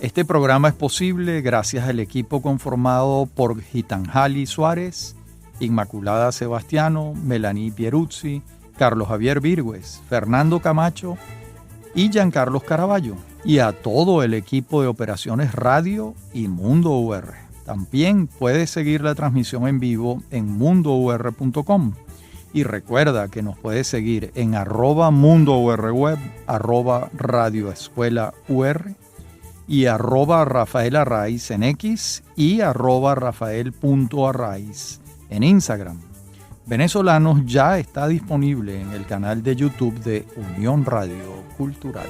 Este programa es posible gracias al equipo conformado por Gitanjali Suárez, Inmaculada Sebastiano, Melanie Pieruzzi, Carlos Javier Virgües, Fernando Camacho y Giancarlos Caraballo, y a todo el equipo de operaciones radio y Mundo UR. También puedes seguir la transmisión en vivo en mundour.com. Y recuerda que nos puedes seguir en @mundourweb, @radioescuelaur y @Rafael Arraiz en X y @Rafael.Arraiz en Instagram. Venezolanos ya está disponible en el canal de YouTube de Unión Radio Cultural.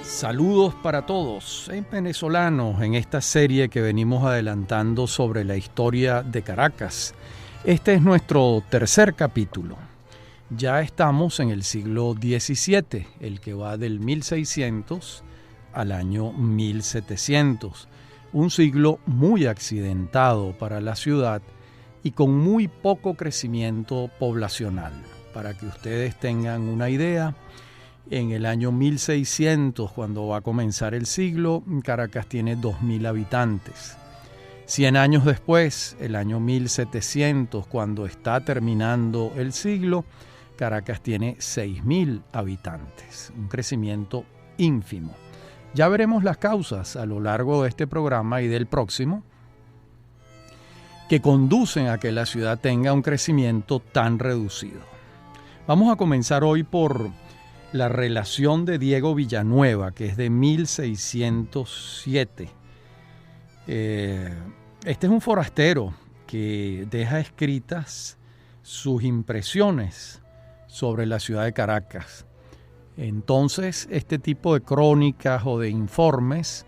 Saludos para todos en venezolanos en esta serie que venimos adelantando sobre la historia de Caracas. Este es nuestro tercer capítulo. Ya estamos en el siglo XVII, el que va del 1600 al año 1700. Un siglo muy accidentado para la ciudad y con muy poco crecimiento poblacional. Para que ustedes tengan una idea, en el año 1600, cuando va a comenzar el siglo, Caracas tiene 2.000 habitantes. 100 años después, el año 1700, cuando está terminando el siglo, Caracas tiene 6.000 habitantes, un crecimiento ínfimo. Ya veremos las causas a lo largo de este programa y del próximo que conducen a que la ciudad tenga un crecimiento tan reducido. Vamos a comenzar hoy por la relación de Diego Villanueva, que es de 1607. Este es un forastero que deja escritas sus impresiones sobre la ciudad de Caracas. Entonces, este tipo de crónicas o de informes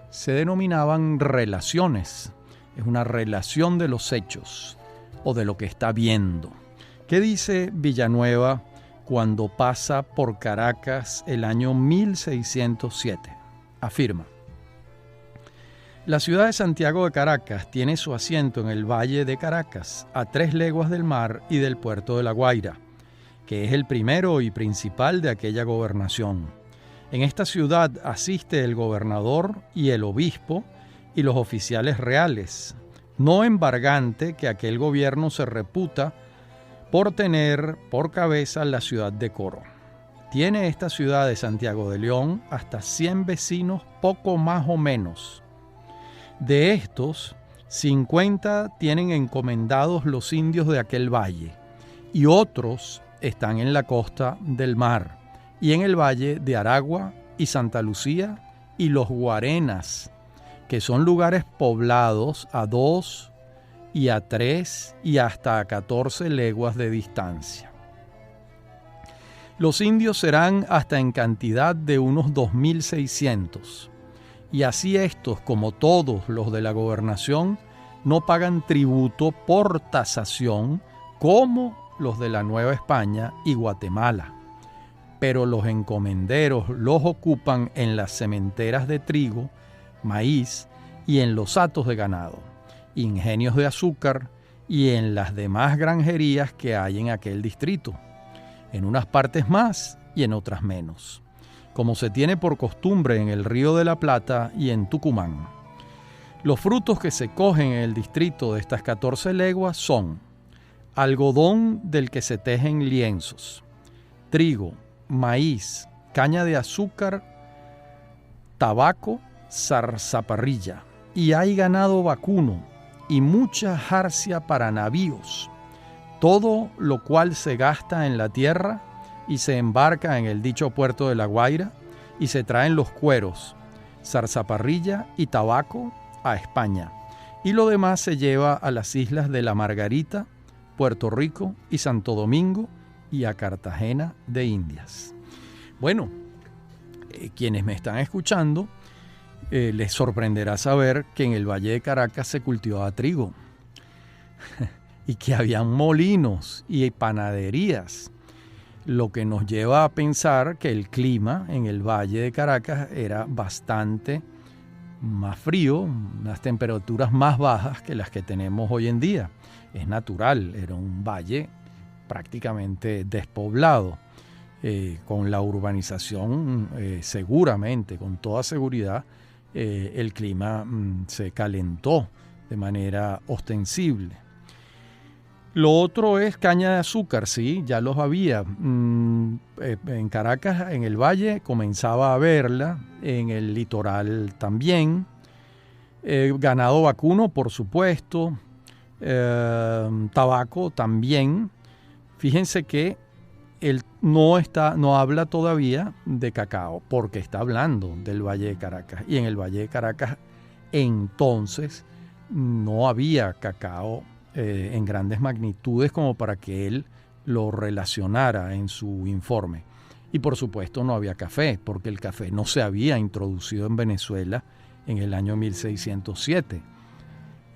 se denominaban relaciones. Es una relación de los hechos o de lo que está viendo. ¿Qué dice Villanueva cuando pasa por Caracas el año 1607? Afirma: la ciudad de Santiago de Caracas tiene su asiento en el Valle de Caracas, a 3 leguas del mar y del puerto de La Guaira, que es el primero y principal de aquella gobernación. En esta ciudad asiste el gobernador y el obispo y los oficiales reales, no embargante que aquel gobierno se reputa por tener por cabeza la ciudad de Coro. Tiene esta ciudad de Santiago de León hasta 100 vecinos, poco más o menos. De estos, 50 tienen encomendados los indios de aquel valle, y otros están en la costa del mar, y en el valle de Aragua y Santa Lucía y los Guarenas, que son lugares poblados a 2 y a 3 y hasta a 14 leguas de distancia. Los indios serán hasta en cantidad de unos 2.600, y así estos, como todos los de la gobernación, no pagan tributo por tasación como los de la Nueva España y Guatemala, pero los encomenderos los ocupan en las sementeras de trigo, maíz y en los hatos de ganado, ingenios de azúcar y en las demás granjerías que hay en aquel distrito, en unas partes más y en otras menos, como se tiene por costumbre en el Río de la Plata y en Tucumán. Los frutos que se cogen en el distrito de estas 14 leguas son algodón del que se tejen lienzos, trigo, maíz, caña de azúcar, tabaco, zarzaparrilla, y hay ganado vacuno y mucha jarcia para navíos, todo lo cual se gasta en la tierra y se embarca en el dicho puerto de La Guaira, y se traen los cueros, zarzaparrilla y tabaco a España, y lo demás se lleva a las islas de La Margarita, Puerto Rico y Santo Domingo, y a Cartagena de Indias. Bueno, quienes me están escuchando, les sorprenderá saber que en el Valle de Caracas se cultivaba trigo y que habían molinos y panaderías, lo que nos lleva a pensar que el clima en el Valle de Caracas era bastante más frío, unas temperaturas más bajas que las que tenemos hoy en día. Es natural, era un valle prácticamente despoblado. Con la urbanización, seguramente, con toda seguridad, el clima se calentó de manera ostensible. Lo otro es caña de azúcar, sí, ya los había. En Caracas, en el valle, comenzaba a haberla, en el litoral también. Ganado vacuno, por supuesto. Tabaco también. Fíjense que él no habla todavía de cacao, porque está hablando del Valle de Caracas. Y en el Valle de Caracas entonces no había cacao en grandes magnitudes como para que él lo relacionara en su informe. Y por supuesto no había café, porque el café no se había introducido en Venezuela en el año 1607.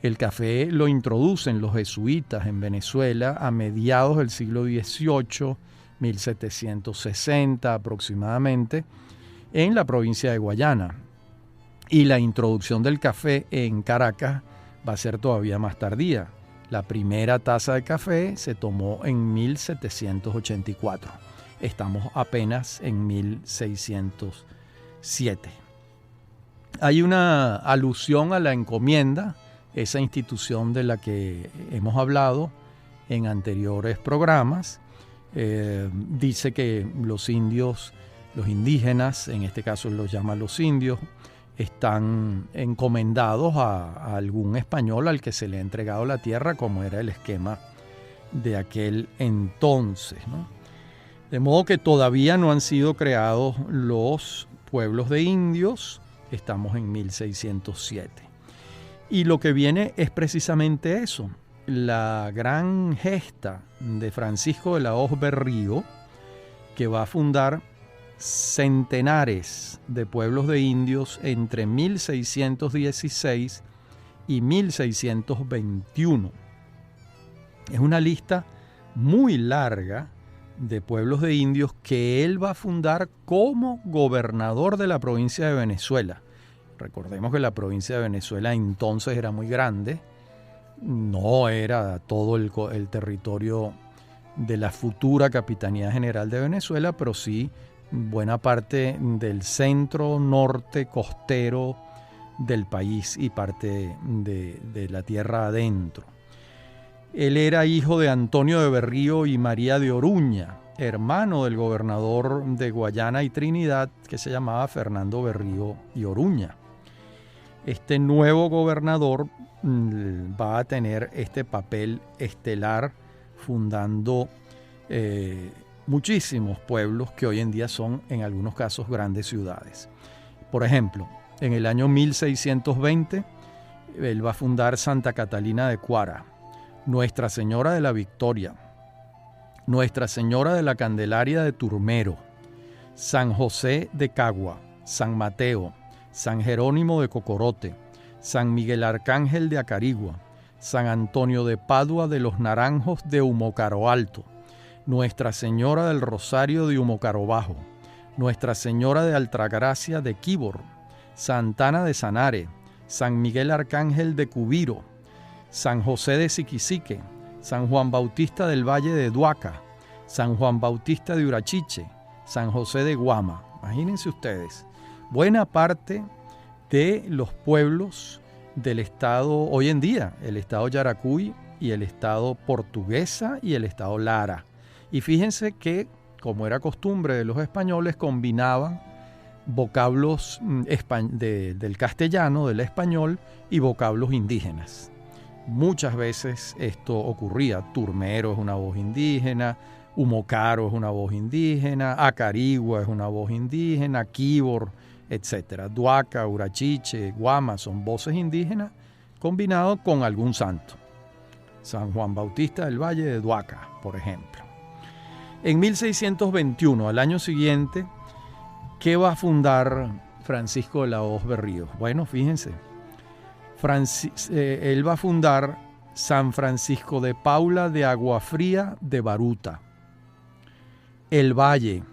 El café lo introducen los jesuitas en Venezuela a mediados del siglo XVIII, 1760 aproximadamente, en la provincia de Guayana. Y la introducción del café en Caracas va a ser todavía más tardía. La primera taza de café se tomó en 1784. Estamos apenas en 1607. Hay una alusión a la encomienda, esa institución de la que hemos hablado en anteriores programas. Dice que los indios, los indígenas, en este caso los llaman los indios, están encomendados a algún español al que se le ha entregado la tierra, como era el esquema de aquel entonces, ¿no? De modo que todavía no han sido creados los pueblos de indios, estamos en 1607. Y lo que viene es precisamente eso, la gran gesta de Francisco de la Hoz Berrío, que va a fundar centenares de pueblos de indios entre 1616 y 1621. Es una lista muy larga de pueblos de indios que él va a fundar como gobernador de la provincia de Venezuela. Recordemos que la provincia de Venezuela entonces era muy grande, no era todo el territorio de la futura Capitanía General de Venezuela, pero sí buena parte del centro norte costero del país y parte de la tierra adentro. Él era hijo de Antonio de Berrío y María de Oruña, hermano del gobernador de Guayana y Trinidad, que se llamaba Fernando Berrío y Oruña. Este nuevo gobernador va a tener este papel estelar fundando muchísimos pueblos que hoy en día son en algunos casos grandes ciudades. Por ejemplo, en el año 1620 él va a fundar Santa Catalina de Cuara, Nuestra Señora de la Victoria, Nuestra Señora de la Candelaria de Turmero, San José de Cagua, San Mateo, San Jerónimo de Cocorote, San Miguel Arcángel de Acarigua, San Antonio de Padua de los Naranjos de Humocaro Alto, Nuestra Señora del Rosario de Humocaro Bajo, Nuestra Señora de Altagracia de Quíbor, Santana de Sanare, San Miguel Arcángel de Cubiro, San José de Siquisique, San Juan Bautista del Valle de Duaca, San Juan Bautista de Urachiche, San José de Guama. Imagínense ustedes, buena parte de los pueblos del estado, hoy en día, el estado Yaracuy y el estado Portuguesa y el estado Lara. Y fíjense que, como era costumbre de los españoles, combinaban vocablos del castellano, del español, y vocablos indígenas. Muchas veces esto ocurría. Turmero es una voz indígena, Humocaro es una voz indígena, Acarigua es una voz indígena, Quíbor, etc. Duaca, Urachiche, Guama son voces indígenas combinados con algún santo. San Juan Bautista del Valle de Duaca, por ejemplo. En 1621, al año siguiente, ¿qué va a fundar Francisco de la Hoz Berrío? Bueno, fíjense, él va a fundar San Francisco de Paula de Aguafría de Baruta, El Valle,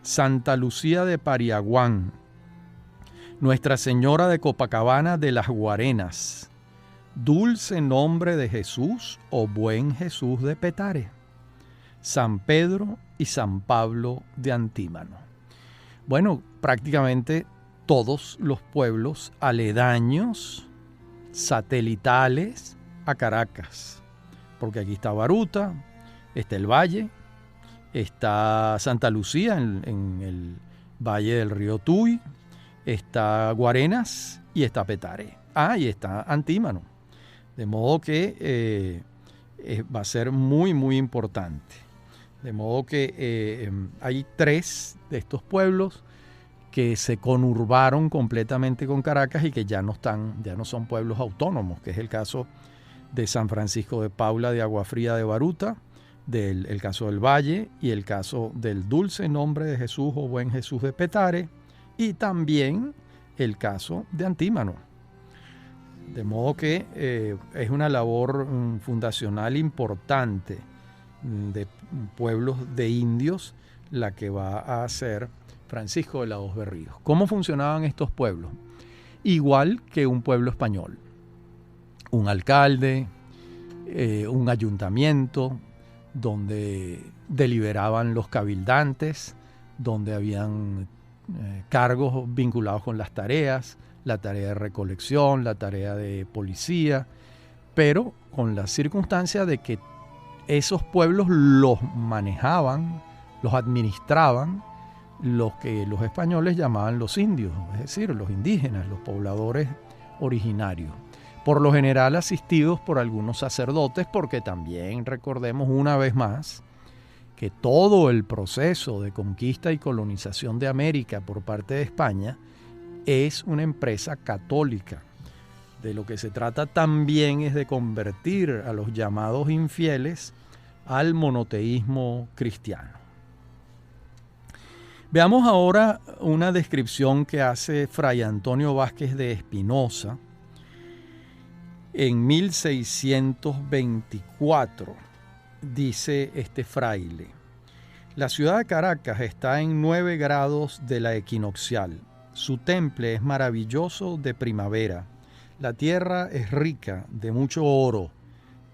Santa Lucía de Pariaguán, Nuestra Señora de Copacabana de las Guarenas, Dulce Nombre de Jesús o Buen Jesús de Petare, San Pedro y San Pablo de Antímano. Bueno, prácticamente todos los pueblos aledaños, satelitales a Caracas, porque aquí está Baruta, está el Valle, está Santa Lucía en el Valle del Río Tuy, está Guarenas y está Petare. Y está Antímano. De modo que va a ser muy, muy importante. De modo que hay 3 de estos pueblos que se conurbaron completamente con Caracas y que ya no son pueblos autónomos, que es el caso de San Francisco de Paula de Agua Fría de Baruta, el caso del Valle y el caso del Dulce Nombre de Jesús o Buen Jesús de Petare, y también el caso de Antímano. De modo que es una labor fundacional importante de pueblos de indios la que va a hacer Francisco de la Hoz Berríos. ¿Cómo funcionaban estos pueblos? Igual que un pueblo español. Un alcalde, un ayuntamiento, donde deliberaban los cabildantes, donde habían cargos vinculados con las tareas, la tarea de recolección, la tarea de policía, pero con la circunstancia de que esos pueblos los manejaban, los administraban los que los españoles llamaban los indios, es decir, los indígenas, los pobladores originarios. Por lo general asistidos por algunos sacerdotes, porque también recordemos una vez más que todo el proceso de conquista y colonización de América por parte de España es una empresa católica. De lo que se trata también es de convertir a los llamados infieles al monoteísmo cristiano. Veamos ahora una descripción que hace Fray Antonio Vázquez de Espinosa en 1624. Dice este fraile: la ciudad de Caracas está en 9 grados de la equinoccial. Su temple es maravilloso de primavera. La tierra es rica de mucho oro,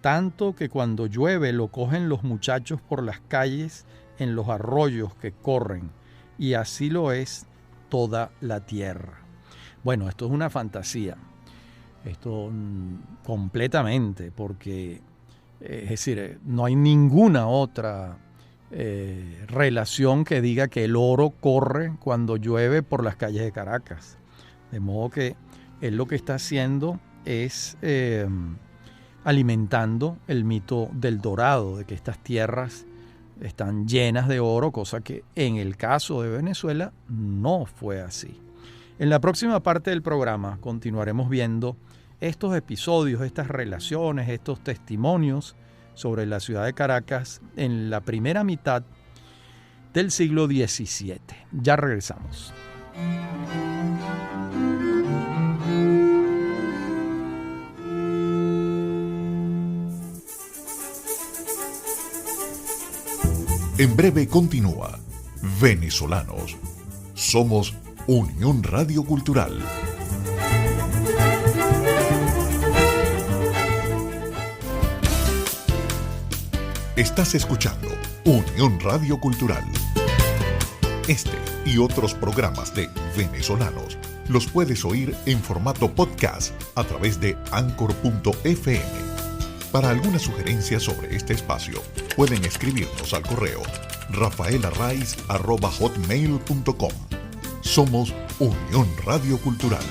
tanto que cuando llueve lo cogen los muchachos por las calles en los arroyos que corren, y así lo es toda la tierra. Bueno, esto es una fantasía, esto completamente, porque es decir, no hay ninguna otra relación que diga que el oro corre cuando llueve por las calles de Caracas. De modo que él lo que está haciendo es alimentando el mito del dorado, de que estas tierras están llenas de oro, cosa que en el caso de Venezuela no fue así. En la próxima parte del programa continuaremos viendo estos episodios, estas relaciones, estos testimonios sobre la ciudad de Caracas en la primera mitad del siglo XVII. Ya regresamos. En breve continúa Venezolanos. Somos Unión Radio Cultural. Estás escuchando Unión Radio Cultural. Este y otros programas de Venezolanos los puedes oír en formato podcast a través de Anchor.fm. Para alguna sugerencia sobre este espacio, pueden escribirnos al correo rafaelarraiz@hotmail.com. Somos Unión Radio Cultural.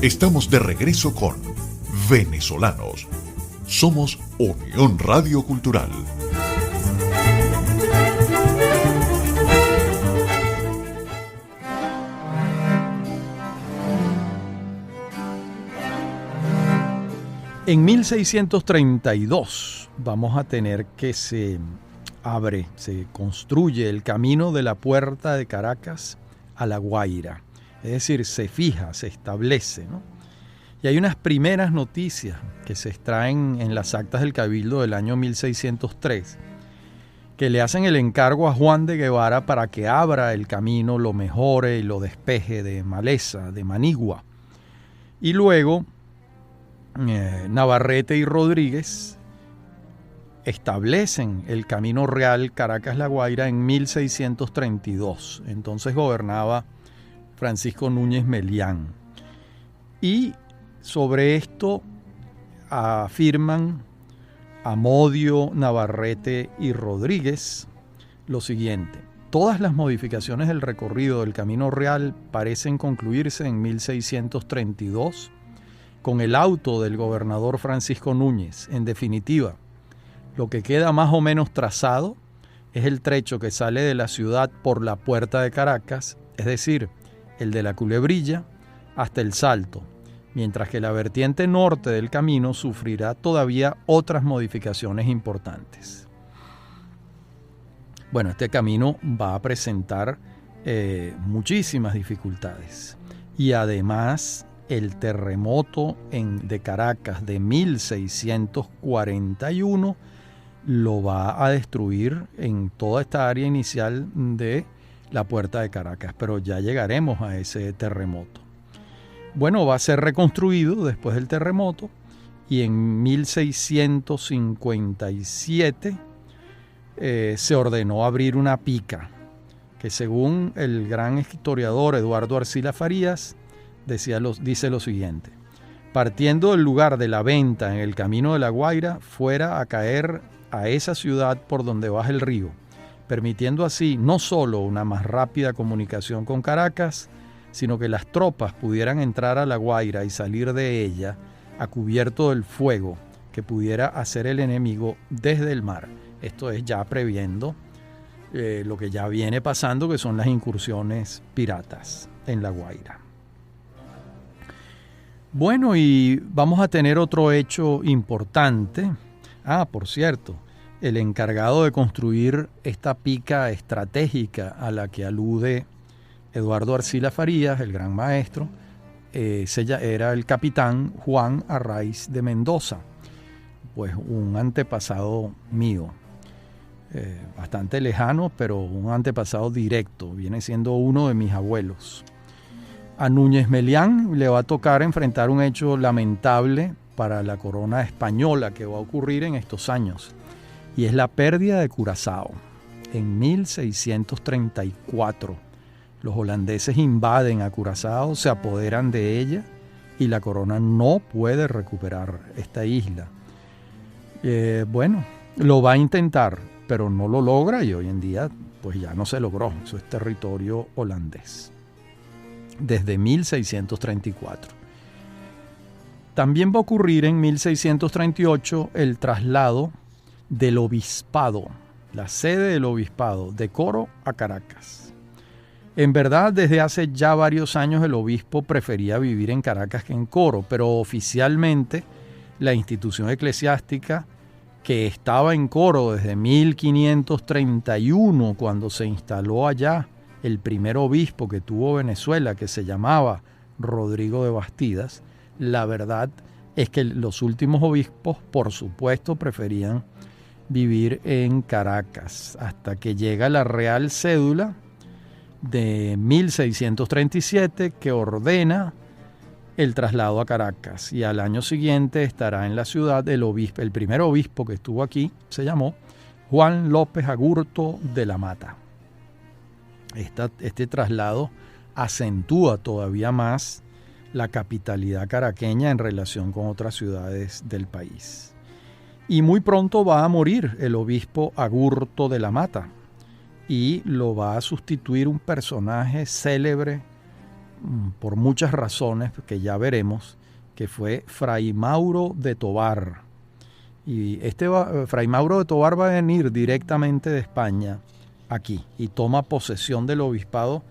Estamos de regreso con Venezolanos. Somos Unión Radio Cultural. En 1632 vamos a tener que se construye el camino de la Puerta de Caracas a La Guaira. Es decir, se fija, se establece, ¿no? Y hay unas primeras noticias que se extraen en las actas del Cabildo del año 1603, que le hacen el encargo a Juan de Guevara para que abra el camino, lo mejore y lo despeje de maleza, de manigua. Y luego Navarrete y Rodríguez establecen el Camino Real Caracas-La Guaira en 1632. Entonces gobernaba Francisco Núñez Melián. Y sobre esto afirman Amodio, Navarrete y Rodríguez lo siguiente: todas las modificaciones del recorrido del Camino Real parecen concluirse en 1632 con el auto del gobernador Francisco Núñez. En definitiva, lo que queda más o menos trazado es el trecho que sale de la ciudad por la Puerta de Caracas, es decir, el de la Culebrilla hasta el Salto, mientras que la vertiente norte del camino sufrirá todavía otras modificaciones importantes. Bueno, este camino va a presentar muchísimas dificultades, y además el terremoto de Caracas de 1641 lo va a destruir en toda esta área inicial de la Puerta de Caracas, pero ya llegaremos a ese terremoto. Bueno, va a ser reconstruido después del terremoto, y en 1657 se ordenó abrir una pica que, según el gran historiador Eduardo Arcila Farías, dice lo siguiente: partiendo del lugar de la venta en el Camino de La Guaira, fuera a caer a esa ciudad por donde baja el río, permitiendo así no solo una más rápida comunicación con Caracas, sino que las tropas pudieran entrar a La Guaira y salir de ella a cubierto del fuego que pudiera hacer el enemigo desde el mar. Esto es ya previendo lo que ya viene pasando, que son las incursiones piratas en La Guaira. Bueno, y vamos a tener otro hecho importante. Por cierto, el encargado de construir esta pica estratégica a la que alude Eduardo Arcila Farías, el gran maestro, era el capitán Juan Arraiz de Mendoza, pues un antepasado mío, bastante lejano, pero un antepasado directo, viene siendo uno de mis abuelos. A Núñez Melián le va a tocar enfrentar un hecho lamentable para la corona española que va a ocurrir en estos años, y es la pérdida de Curazao. En 1634 los holandeses invaden a Curazao, se apoderan de ella, y la corona no puede recuperar esta isla. Bueno, lo va a intentar, pero no lo logra, y hoy en día pues ya no se logró. Eso es territorio holandés desde 1634. También va a ocurrir en 1638 el traslado del obispado, la sede del obispado, de Coro a Caracas. En verdad, desde hace ya varios años el obispo prefería vivir en Caracas que en Coro, pero oficialmente la institución eclesiástica, que estaba en Coro desde 1531, cuando se instaló allá el primer obispo que tuvo Venezuela, que se llamaba Rodrigo de Bastidas, la verdad es que los últimos obispos, por supuesto, preferían vivir en Caracas, hasta que llega la Real Cédula de 1637 que ordena el traslado a Caracas, y al año siguiente estará en la ciudad el primer obispo que estuvo aquí, se llamó Juan López Agurto de la Mata. Este traslado acentúa todavía más la capitalidad caraqueña en relación con otras ciudades del país. Y muy pronto va a morir el obispo Agurto de la Mata, y lo va a sustituir un personaje célebre por muchas razones que ya veremos, que fue Fray Mauro de Tobar. Y Fray Mauro de Tobar va a venir directamente de España aquí y toma posesión del obispado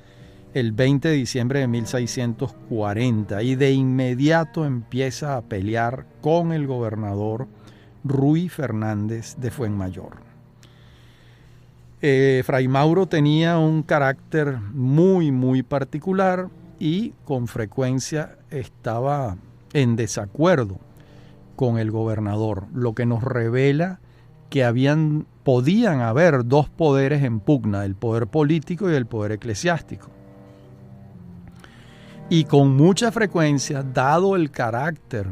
el 20 de diciembre de 1640, y de inmediato empieza a pelear con el gobernador Ruy Fernández de Fuenmayor. Fray Mauro tenía un carácter muy, muy particular, y con frecuencia estaba en desacuerdo con el gobernador, lo que nos revela que podían haber dos poderes en pugna, el poder político y el poder eclesiástico. Y con mucha frecuencia, dado el carácter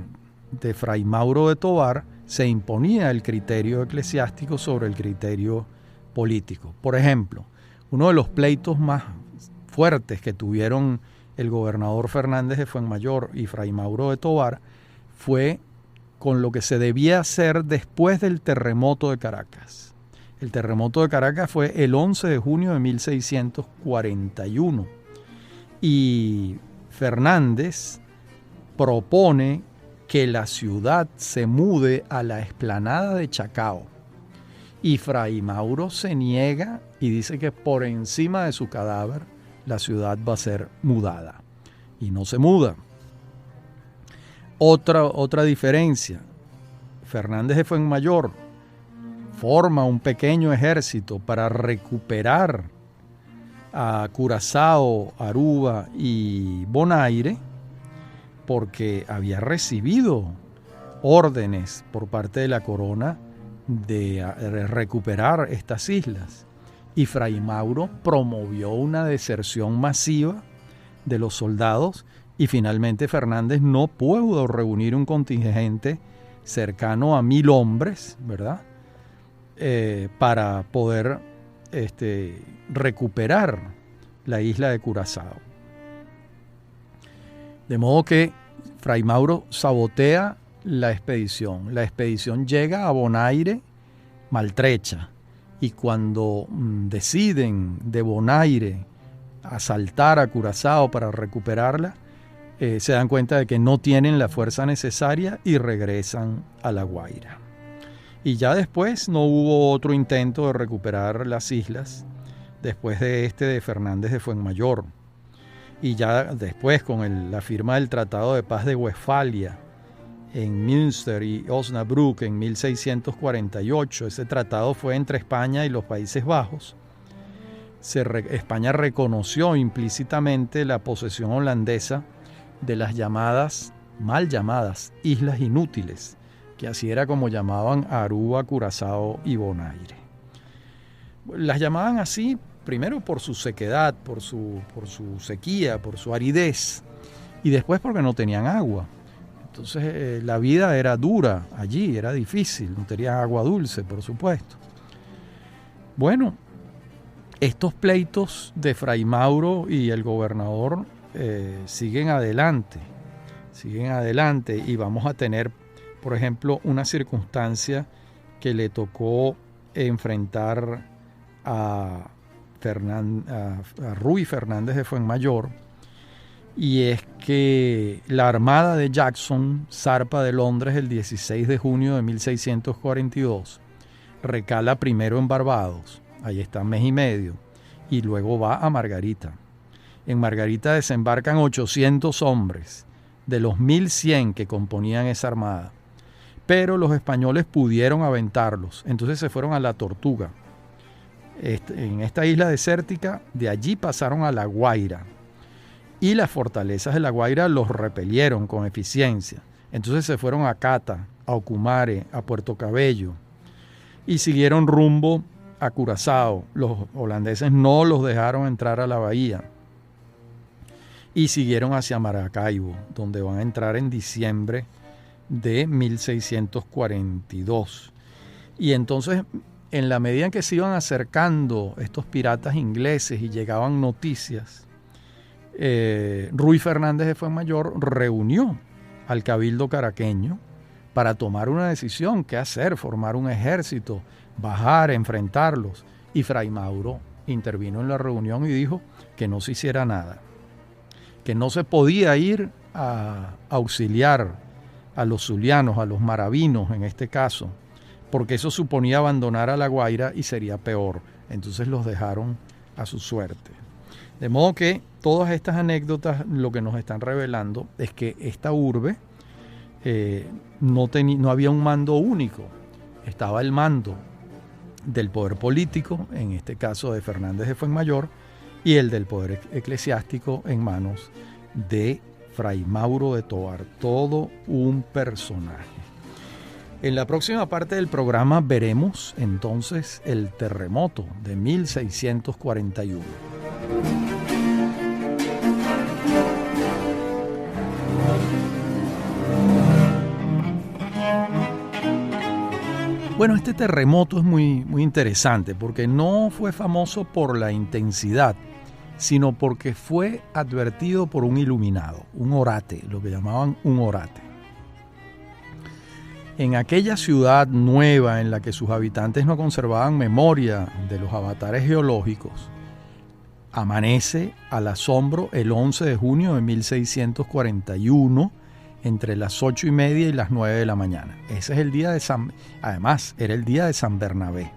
de Fray Mauro de Tovar se imponía el criterio eclesiástico sobre el criterio político. Por ejemplo, uno de los pleitos más fuertes que tuvieron el gobernador Fernández de Fuenmayor y Fray Mauro de Tovar fue con lo que se debía hacer después del terremoto de Caracas. El terremoto de Caracas fue el 11 de junio de 1641 y Fernández propone que la ciudad se mude a la explanada de Chacao y Fray Mauro se niega y dice que por encima de su cadáver la ciudad va a ser mudada y no se muda. Otra diferencia, Fernández de Fuenmayor forma un pequeño ejército para recuperar a Curazao, Aruba y Bonaire porque había recibido órdenes por parte de la corona de recuperar estas islas. Y Fray Mauro promovió una deserción masiva de los soldados y finalmente Fernández no pudo reunir un contingente cercano a 1,000 hombres, ¿verdad? Para poder recuperar la isla de Curazao. De modo que Fray Mauro sabotea la expedición. La expedición llega a Bonaire maltrecha y cuando deciden de Bonaire asaltar a Curazao para recuperarla, se dan cuenta de que no tienen la fuerza necesaria y regresan a La Guaira. Y ya después no hubo otro intento de recuperar las islas después de Fernández de Fuenmayor. Y ya después con la firma del Tratado de Paz de Westfalia en Münster y Osnabrück en 1648, ese tratado fue entre España y los Países Bajos. España reconoció implícitamente la posesión holandesa de las mal llamadas Islas Inútiles, que así era como llamaban a Aruba, Curazao y Bonaire. Las llamaban así primero por su sequedad, por su sequía, por su aridez, y después porque no tenían agua. Entonces la vida era dura allí, era difícil, no tenían agua dulce, por supuesto. Bueno, estos pleitos de Fray Mauro y el gobernador siguen adelante y vamos a tener, por ejemplo, una circunstancia que le tocó enfrentar a Ruy Fernández de Fuenmayor, y es que la armada de Jackson zarpa de Londres el 16 de junio de 1642, recala primero en Barbados, ahí está 1 mes y medio, y luego va a Margarita. En Margarita desembarcan 800 hombres de los 1,100 que componían esa armada, pero los españoles pudieron aventarlos, entonces se fueron a La Tortuga. En esta isla desértica, de allí pasaron a La Guaira, y las fortalezas de La Guaira los repelieron con eficiencia. Entonces se fueron a Cata, a Ocumare, a Puerto Cabello, y siguieron rumbo a Curazao. Los holandeses no los dejaron entrar a la bahía, y siguieron hacia Maracaibo, donde van a entrar en diciembre de 1642. Y entonces, en la medida en que se iban acercando estos piratas ingleses y llegaban noticias, Ruy Fernández de Fuenmayor reunió al cabildo caraqueño para tomar una decisión: qué hacer, formar un ejército, bajar, enfrentarlos. Y Fray Mauro intervino en la reunión y dijo que no se hiciera nada, que no se podía ir a auxiliar a los zulianos, a los maravinos en este caso, porque eso suponía abandonar a La Guaira y sería peor. Entonces los dejaron a su suerte. De modo que todas estas anécdotas lo que nos están revelando es que esta urbe no había un mando único, estaba el mando del poder político, en este caso de Fernández de Fuenmayor, y el del poder eclesiástico en manos de Fray Mauro de Tovar, todo un personaje. En la próxima parte del programa veremos entonces el terremoto de 1641. Bueno, este terremoto es muy interesante porque no fue famoso por la intensidad, sino porque fue advertido por un iluminado, un orate, lo que llamaban un orate. En aquella ciudad nueva en la que sus habitantes no conservaban memoria de los avatares geológicos, amanece al asombro el 11 de junio de 1641 entre las 8:30 y las 9 de la mañana. Ese es el día de además, era el día de San Bernabé.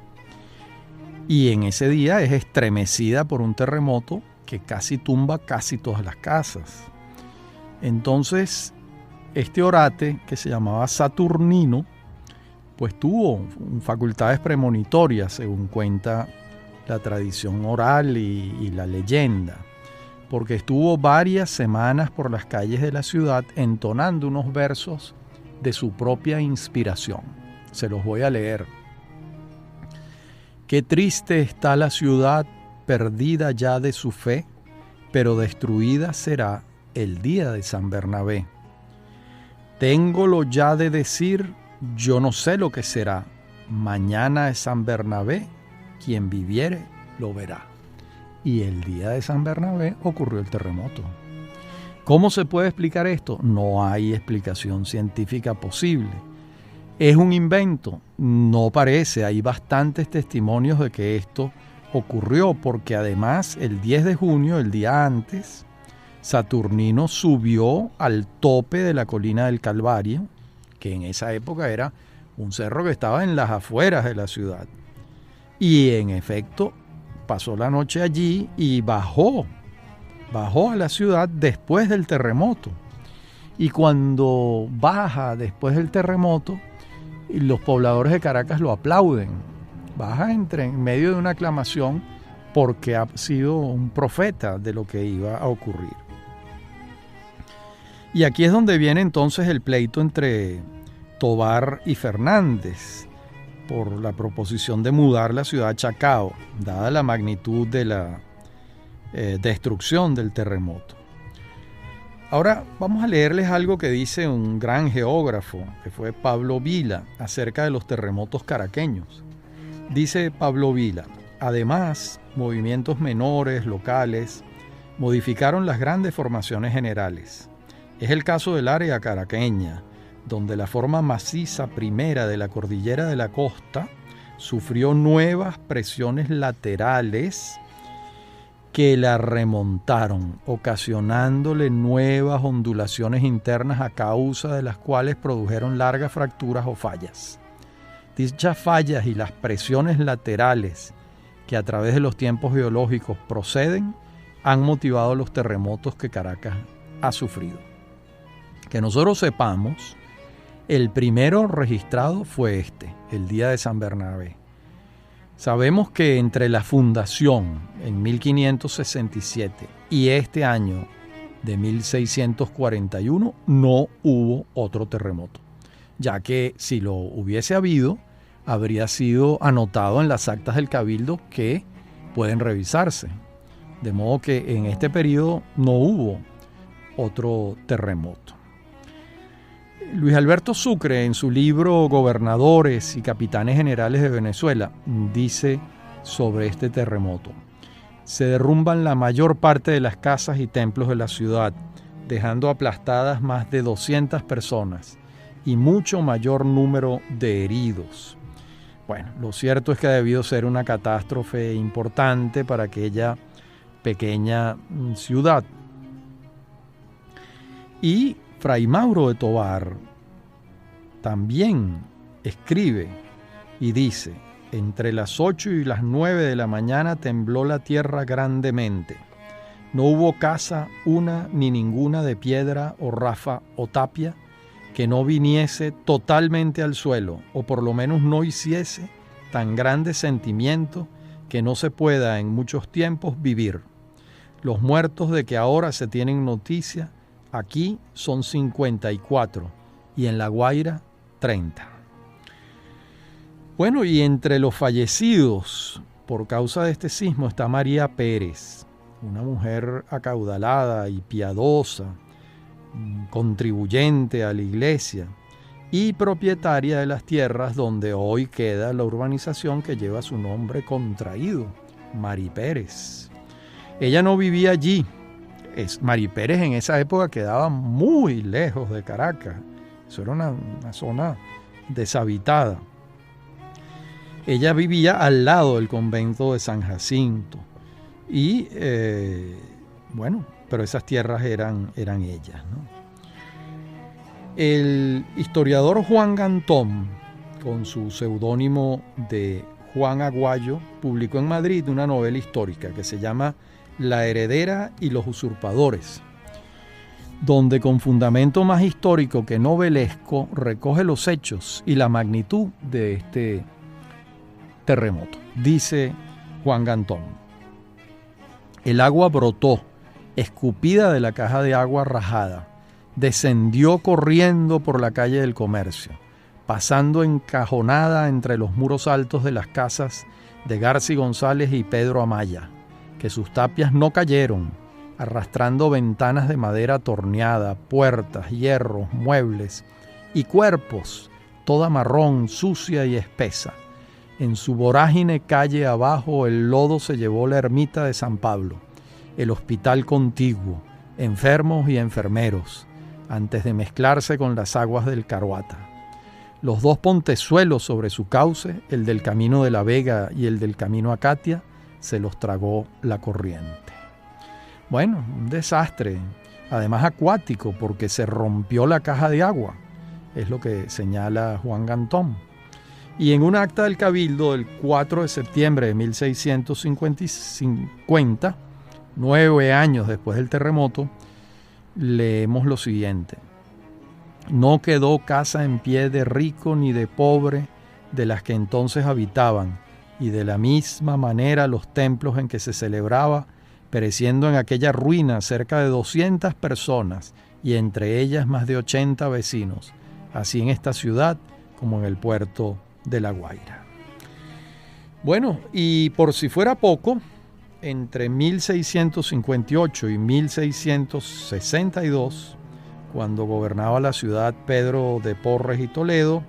Y en ese día es estremecida por un terremoto que casi tumba casi todas las casas. Entonces, este orate, que se llamaba Saturnino, pues tuvo facultades premonitorias, según cuenta la tradición oral y la leyenda, porque estuvo varias semanas por las calles de la ciudad entonando unos versos de su propia inspiración. Se los voy a leer. Qué triste está la ciudad, perdida ya de su fe, pero destruida será el día de San Bernabé. Téngolo ya de decir, yo no sé lo que será. Mañana es San Bernabé, quien viviere lo verá. Y el día de San Bernabé ocurrió el terremoto. ¿Cómo se puede explicar esto? No hay explicación científica posible. ¿Es un invento? No parece. Hay bastantes testimonios de que esto ocurrió, porque además el 10 de junio, el día antes, Saturnino subió al tope de la colina del Calvario, que en esa época era un cerro que estaba en las afueras de la ciudad. Y en efecto, pasó la noche allí y bajó a la ciudad después del terremoto. Y cuando baja después del terremoto, los pobladores de Caracas lo aplauden. Baja en medio de una aclamación porque ha sido un profeta de lo que iba a ocurrir. Y aquí es donde viene entonces el pleito entre Tovar y Fernández por la proposición de mudar la ciudad a Chacao, dada la magnitud de la destrucción del terremoto. Ahora vamos a leerles algo que dice un gran geógrafo, que fue Pablo Vila, acerca de los terremotos caraqueños. Dice Pablo Vila: además, movimientos menores, locales, modificaron las grandes formaciones generales. Es el caso del área caraqueña, donde la forma maciza primera de la cordillera de la costa sufrió nuevas presiones laterales que la remontaron, ocasionándole nuevas ondulaciones internas a causa de las cuales produjeron largas fracturas o fallas. Dichas fallas y las presiones laterales que a través de los tiempos geológicos proceden han motivado los terremotos que Caracas ha sufrido. Que nosotros sepamos, el primero registrado fue el día de San Bernabé. Sabemos que entre la fundación en 1567 y este año de 1641 no hubo otro terremoto, ya que si lo hubiese habido, habría sido anotado en las actas del Cabildo que pueden revisarse. De modo que en este periodo no hubo otro terremoto. Luis Alberto Sucre, en su libro Gobernadores y Capitanes Generales de Venezuela, dice sobre este terremoto: se derrumban la mayor parte de las casas y templos de la ciudad, dejando aplastadas más de 200 personas y mucho mayor número de heridos. Bueno, lo cierto es que ha debido ser una catástrofe importante para aquella pequeña ciudad. Y Fray Mauro de Tovar también escribe y dice: entre las 8 y las 9 de la mañana tembló la tierra grandemente. No hubo casa una ni ninguna de piedra o rafa o tapia que no viniese totalmente al suelo, o por lo menos no hiciese tan grande sentimiento que no se pueda en muchos tiempos vivir. Los muertos de que ahora se tienen noticia aquí son 54 y en La Guaira 30. Bueno, y entre los fallecidos por causa de este sismo está María Pérez, una mujer acaudalada y piadosa, contribuyente a la iglesia, y propietaria de las tierras donde hoy queda la urbanización que lleva su nombre contraído, Mari Pérez. Ella no vivía allí. Mari Pérez en esa época quedaba muy lejos de Caracas. Eso era una zona deshabitada. Ella vivía al lado del convento de San Jacinto. Y pero esas tierras eran ellas, ¿no? El historiador Juan Gantón, con su seudónimo de Juan Aguayo, publicó en Madrid una novela histórica que se llama La heredera y los usurpadores, donde con fundamento más histórico que novelesco recoge los hechos y la magnitud de este terremoto. Dice Juan Gantón: el agua brotó, escupida de la caja de agua rajada, descendió corriendo por la calle del Comercio, pasando encajonada entre los muros altos de las casas de Garci González y Pedro Amaya, que sus tapias no cayeron, arrastrando ventanas de madera torneada, puertas, hierros, muebles y cuerpos, toda marrón, sucia y espesa. En su vorágine calle abajo el lodo se llevó la ermita de San Pablo, el hospital contiguo, enfermos y enfermeros, antes de mezclarse con las aguas del Caruata. Los dos pontezuelos sobre su cauce, el del camino de la Vega y el del camino a Catia, se los tragó la corriente. Bueno, un desastre, además acuático, porque se rompió la caja de agua, es lo que señala Juan Gantón. Y en un acta del Cabildo del 4 de septiembre de 1650, 9 años después del terremoto, leemos lo siguiente: no quedó casa en pie de rico ni de pobre de las que entonces habitaban, y de la misma manera los templos en que se celebraba, pereciendo en aquella ruina cerca de 200 personas, y entre ellas más de 80 vecinos, así en esta ciudad como en el puerto de La Guaira. Bueno, y por si fuera poco, entre 1658 y 1662, cuando gobernaba la ciudad Pedro de Porres y Toledo,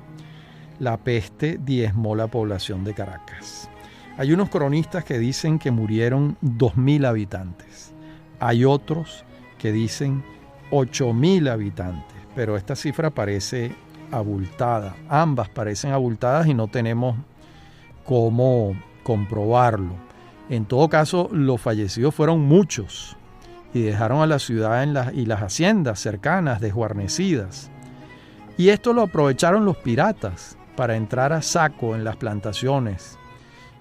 la peste diezmó la población de Caracas. Hay unos cronistas que dicen que murieron 2.000 habitantes. Hay otros que dicen 8.000 habitantes, pero esta cifra parece abultada. Ambas parecen abultadas y no tenemos cómo comprobarlo. En todo caso, los fallecidos fueron muchos y dejaron a la ciudad y las haciendas cercanas desguarnecidas. Y esto lo aprovecharon los piratas para entrar a saco en las plantaciones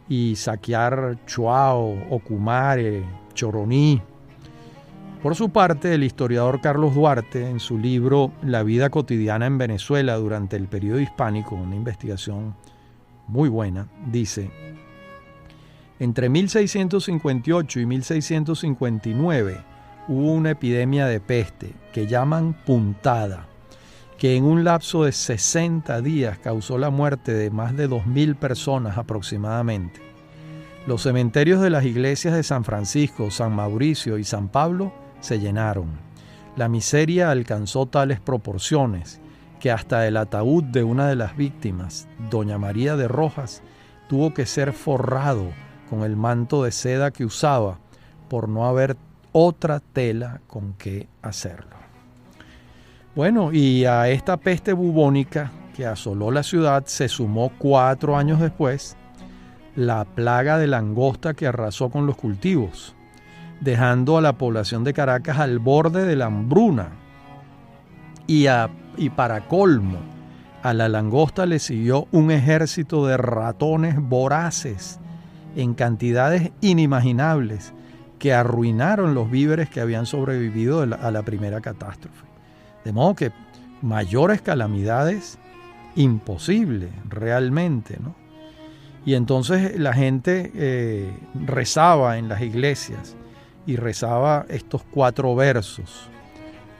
y saquear Chuao, Ocumare, Choroní. Por su parte, el historiador Carlos Duarte, en su libro La vida cotidiana en Venezuela durante el periodo hispánico, una investigación muy buena, dice: entre 1658 y 1659 hubo una epidemia de peste que llaman puntada, que en un lapso de 60 días causó la muerte de más de 2.000 personas aproximadamente. Los cementerios de las iglesias de San Francisco, San Mauricio y San Pablo se llenaron. La miseria alcanzó tales proporciones que hasta el ataúd de una de las víctimas, doña María de Rojas, tuvo que ser forrado con el manto de seda que usaba por no haber otra tela con que hacerlo. Bueno, y a esta peste bubónica que asoló la ciudad se sumó 4 años después la plaga de langosta que arrasó con los cultivos, dejando a la población de Caracas al borde de la hambruna. Y para colmo, a la langosta le siguió un ejército de ratones voraces en cantidades inimaginables que arruinaron los víveres que habían sobrevivido a la primera catástrofe. De modo que mayores calamidades imposibles realmente, ¿no? Y entonces la gente rezaba en las iglesias y rezaba estos 4 versos: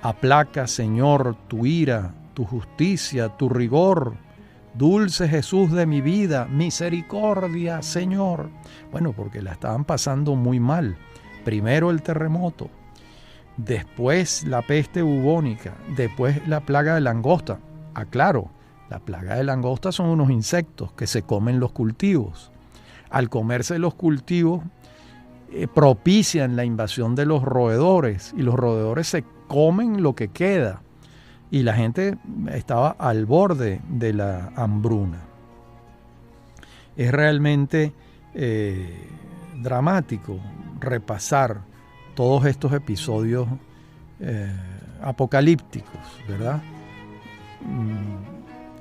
aplaca, Señor, tu ira, tu justicia, tu rigor, dulce Jesús de mi vida, misericordia, Señor. Bueno, porque la estaban pasando muy mal. Primero el terremoto, después la peste bubónica, después la plaga de langosta. Claro, La plaga de langosta son unos insectos que se comen los cultivos. Al comerse los cultivos, propician la invasión de los roedores, y los roedores se comen lo que queda. Y la gente estaba al borde de la hambruna. Es realmente dramático repasar todos estos episodios apocalípticos, ¿verdad?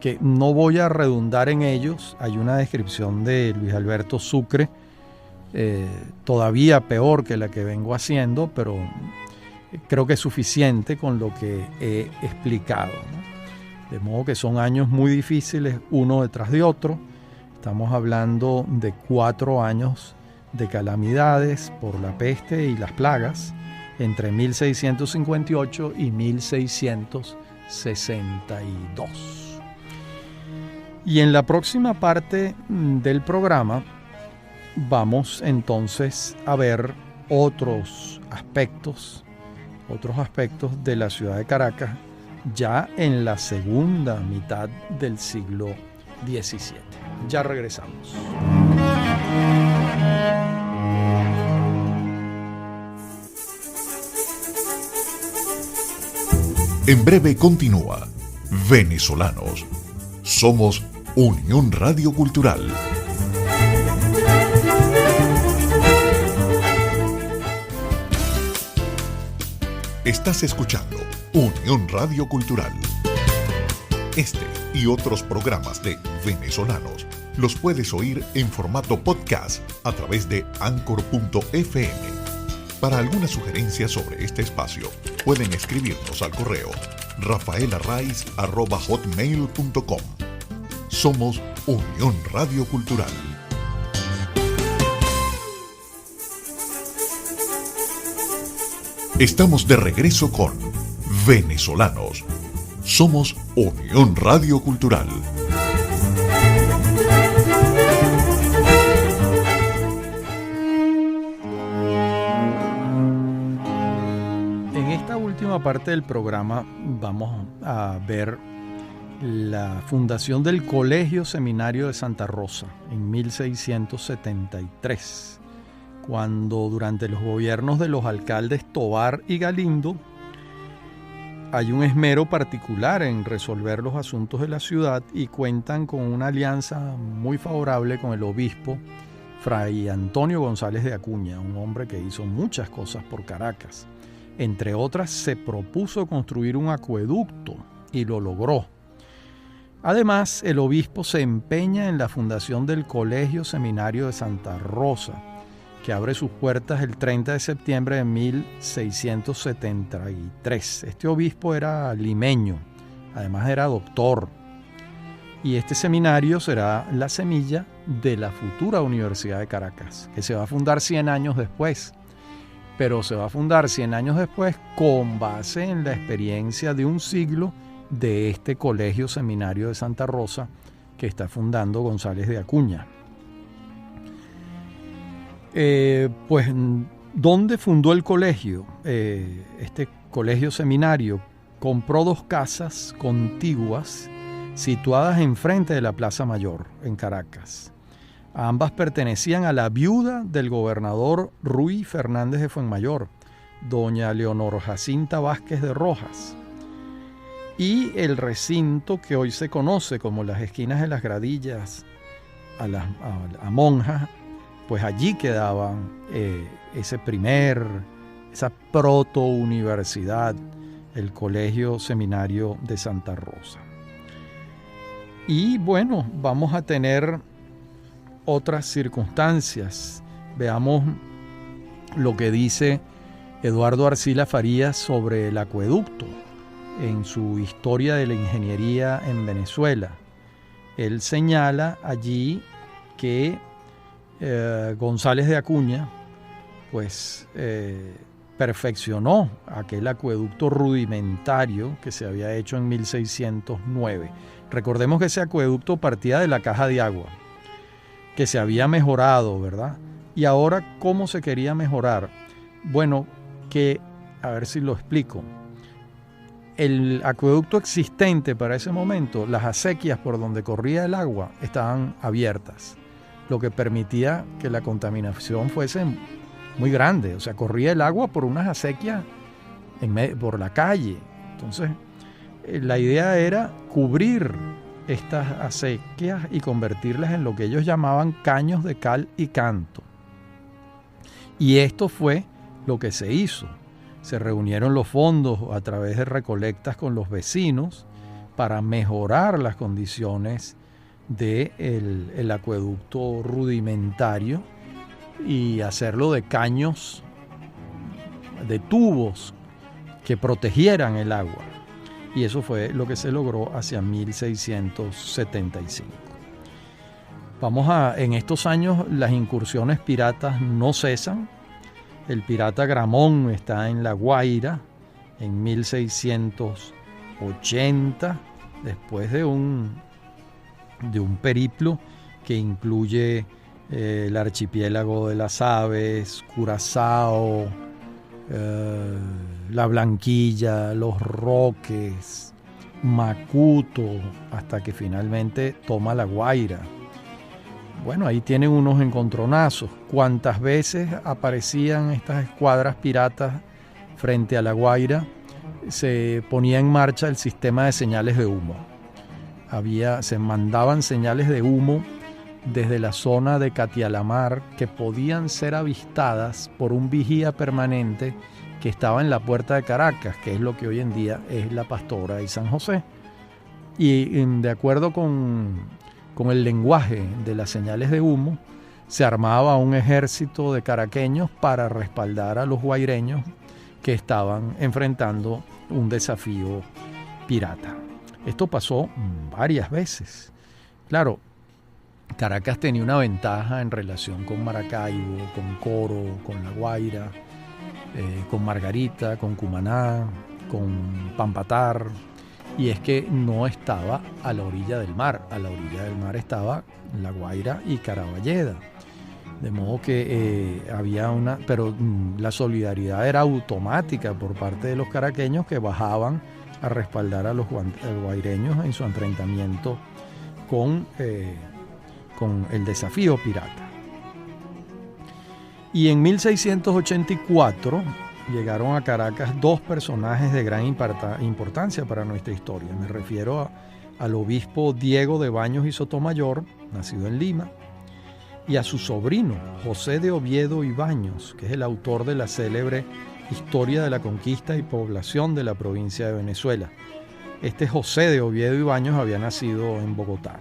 Que no voy a redundar en ellos. Hay una descripción de Luis Alberto Sucre, todavía peor que la que vengo haciendo, pero creo que es suficiente con lo que he explicado, ¿no? De modo que son años muy difíciles, uno detrás de otro. Estamos hablando de 4 años de calamidades por la peste y las plagas entre 1658 y 1662. Y en la próxima parte del programa vamos entonces a ver otros aspectos de la ciudad de Caracas ya en la segunda mitad del siglo XVII. Ya regresamos. En breve continúa Venezolanos. Somos Unión Radio Cultural. Estás escuchando Unión Radio Cultural. Este y otros programas de Venezolanos los puedes oír en formato podcast a través de Anchor.fm. Para alguna sugerencia sobre este espacio, pueden escribirnos al correo rafaelarraiz@hotmail.com. Somos Unión Radio Cultural. Estamos de regreso con Venezolanos. Somos Unión Radio Cultural. En esta última parte del programa vamos a ver la fundación del Colegio Seminario de Santa Rosa en 1673. Cuando durante los gobiernos de los alcaldes Tovar y Galindo hay un esmero particular en resolver los asuntos de la ciudad y cuentan con una alianza muy favorable con el obispo Fray Antonio González de Acuña, un hombre que hizo muchas cosas por Caracas. Entre otras, se propuso construir un acueducto y lo logró. Además, el obispo se empeña en la fundación del Colegio Seminario de Santa Rosa, que abre sus puertas el 30 de septiembre de 1673. Este obispo era limeño, además era doctor. Y este seminario será la semilla de la futura Universidad de Caracas, que se va a fundar 100 años después. Pero se va a fundar 100 años después con base en la experiencia de un siglo de este Colegio Seminario de Santa Rosa que está fundando González de Acuña. Pues, ¿dónde fundó el colegio? Este colegio seminario compró 2 casas contiguas situadas enfrente de la Plaza Mayor, en Caracas. Ambas pertenecían a la viuda del gobernador Ruy Fernández de Fuenmayor, doña Leonor Jacinta Vázquez de Rojas. Y el recinto que hoy se conoce como las esquinas de las Gradillas a Monjas, pues allí quedaban esa proto-universidad, el Colegio Seminario de Santa Rosa. Y bueno, vamos a tener otras circunstancias. Veamos lo que dice Eduardo Arcila Farías sobre el acueducto en su Historia de la Ingeniería en Venezuela. Él señala allí que González de Acuña pues perfeccionó aquel acueducto rudimentario que se había hecho en 1609. Recordemos que ese acueducto partía de la caja de agua, que se había mejorado, ¿verdad? Y ahora, ¿cómo se quería mejorar? Bueno, a ver si lo explico. el acueducto existente para ese momento, las acequias por donde corría el agua estaban abiertas, lo que permitía que la contaminación fuese muy grande. O sea, corría el agua por unas acequias por la calle. Entonces, la idea era cubrir estas acequias y convertirlas en lo que ellos llamaban caños de cal y canto. Y esto fue lo que se hizo. Se reunieron los fondos a través de recolectas con los vecinos para mejorar las condiciones del acueducto rudimentario y hacerlo de caños, de tubos que protegieran el agua. Y eso fue lo que se logró hacia 1675. En estos años las incursiones piratas no cesan. El pirata Gramón está en La Guaira en 1680, después de un periplo que incluye el archipiélago de las Aves, Curazao, La Blanquilla, Los Roques, Macuto, hasta que finalmente toma La Guaira. Bueno, ahí tienen unos encontronazos. ¿Cuántas veces aparecían estas escuadras piratas frente a La Guaira? Se ponía en marcha el sistema de señales de humo. Se mandaban señales de humo desde la zona de Catialamar que podían ser avistadas por un vigía permanente que estaba en la puerta de Caracas, que es lo que hoy en día es la Pastora y San José. Y de acuerdo con el lenguaje de las señales de humo, se armaba un ejército de caraqueños para respaldar a los guaireños que estaban enfrentando un desafío pirata. Esto pasó varias veces. Claro, Caracas tenía una ventaja en relación con Maracaibo, con Coro, con La Guaira, con Margarita, con Cumaná, con Pampatar, y es que no estaba a la orilla del mar. A la orilla del mar estaba La Guaira y Caraballeda. De modo que pero la solidaridad era automática por parte de los caraqueños que bajaban a respaldar a los guaireños en su enfrentamiento con el desafío pirata. Y en 1684 llegaron a Caracas dos personajes de gran importancia para nuestra historia. Me refiero al obispo Diego de Baños y Sotomayor, nacido en Lima, y a su sobrino, José de Oviedo y Baños, que es el autor de la célebre Historia de la Conquista y Población de la provincia de Venezuela. Este José de Oviedo y Baños había nacido en Bogotá.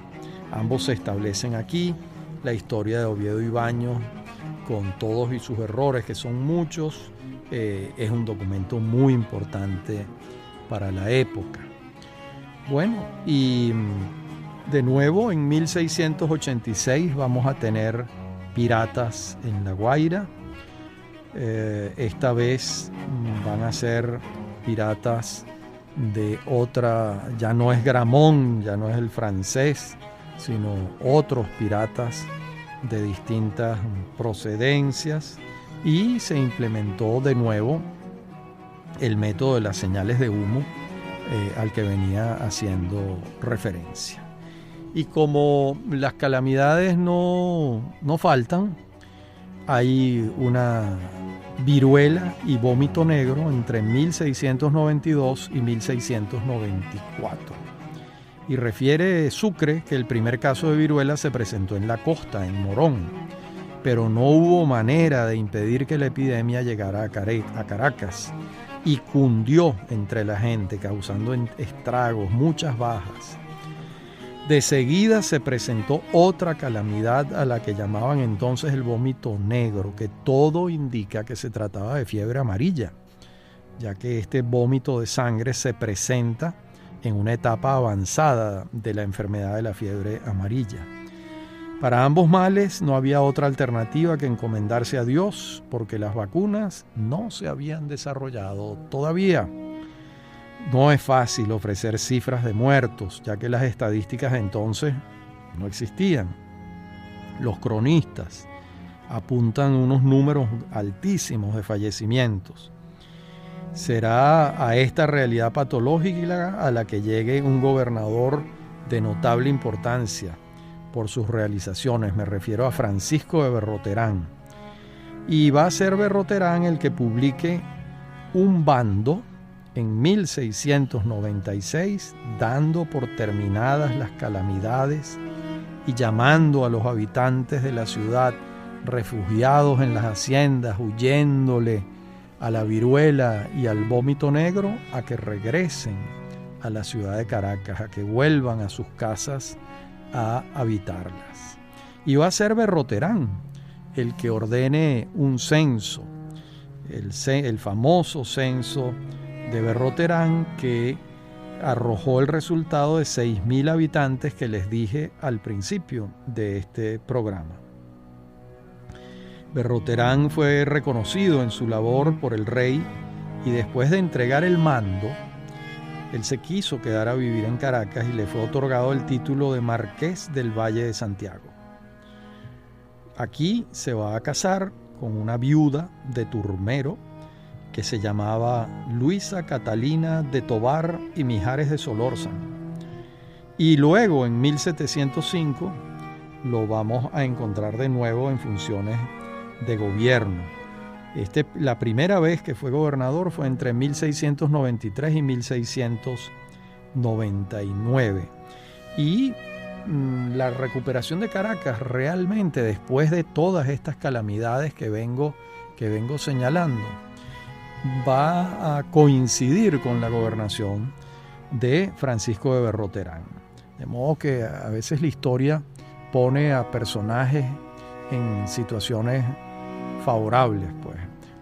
Ambos se establecen aquí. La historia de Oviedo y Baños, con todos y sus errores, que son muchos, es un documento muy importante para la época. Bueno, y de nuevo en 1686 vamos a tener piratas en La Guaira. Esta vez van a ser piratas de otra, ya no es Gramón, ya no es el francés, sino otros piratas de distintas procedencias, y se implementó de nuevo el método de las señales de humo al que venía haciendo referencia. Y como las calamidades no faltan, hay una viruela y vómito negro entre 1692 y 1694. Y refiere Sucre que el primer caso de viruela se presentó en la costa, en Morón, pero no hubo manera de impedir que la epidemia llegara a Caracas, y cundió entre la gente, causando estragos, muchas bajas. De seguida se presentó otra calamidad a la que llamaban entonces el vómito negro, que todo indica que se trataba de fiebre amarilla, ya que este vómito de sangre se presenta en una etapa avanzada de la enfermedad de la fiebre amarilla. Para ambos males no había otra alternativa que encomendarse a Dios, porque las vacunas no se habían desarrollado todavía. No es fácil ofrecer cifras de muertos, ya que las estadísticas entonces no existían. Los cronistas apuntan unos números altísimos de fallecimientos. Será a esta realidad patológica a la que llegue un gobernador de notable importancia por sus realizaciones. Me refiero a Francisco de Berroterán. Y va a ser Berroterán el que publique un bando en 1696, dando por terminadas las calamidades y llamando a los habitantes de la ciudad, refugiados en las haciendas, huyéndole a la viruela y al vómito negro, a que regresen a la ciudad de Caracas, a que vuelvan a sus casas a habitarlas. Y va a ser Berroterán el que ordene un censo, el famoso censo de Berroterán, que arrojó el resultado de 6.000 habitantes que les dije al principio de este programa. Berroterán fue reconocido en su labor por el rey y después de entregar el mando, él se quiso quedar a vivir en Caracas y le fue otorgado el título de Marqués del Valle de Santiago. Aquí se va a casar con una viuda de Turmero que se llamaba Luisa Catalina de Tobar y Mijares de Solórzano. Y luego en 1705 lo vamos a encontrar de nuevo en funciones de gobierno. La primera vez que fue gobernador fue entre 1693 y 1699. Y la recuperación de Caracas realmente, después de todas estas calamidades que vengo señalando, va a coincidir con la gobernación de Francisco de Berroterán. De modo que a veces la historia pone a personajes en situaciones favorables, pues.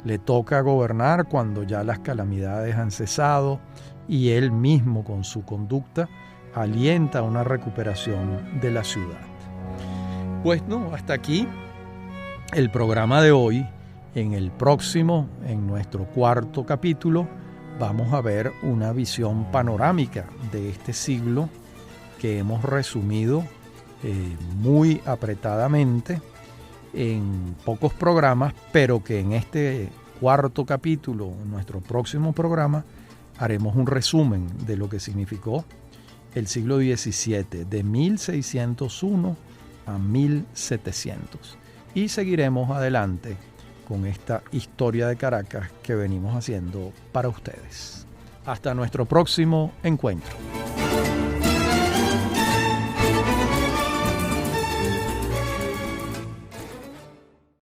Le toca gobernar cuando ya las calamidades han cesado y él mismo con su conducta alienta una recuperación de la ciudad. Pues no, hasta aquí el programa de hoy. En el próximo, en nuestro cuarto capítulo, vamos a ver una visión panorámica de este siglo que hemos resumido muy apretadamente en pocos programas, pero que en este cuarto capítulo, en nuestro próximo programa, haremos un resumen de lo que significó el siglo XVII, de 1601 a 1700. Y seguiremos adelante con esta historia de Caracas que venimos haciendo para ustedes. Hasta nuestro próximo encuentro.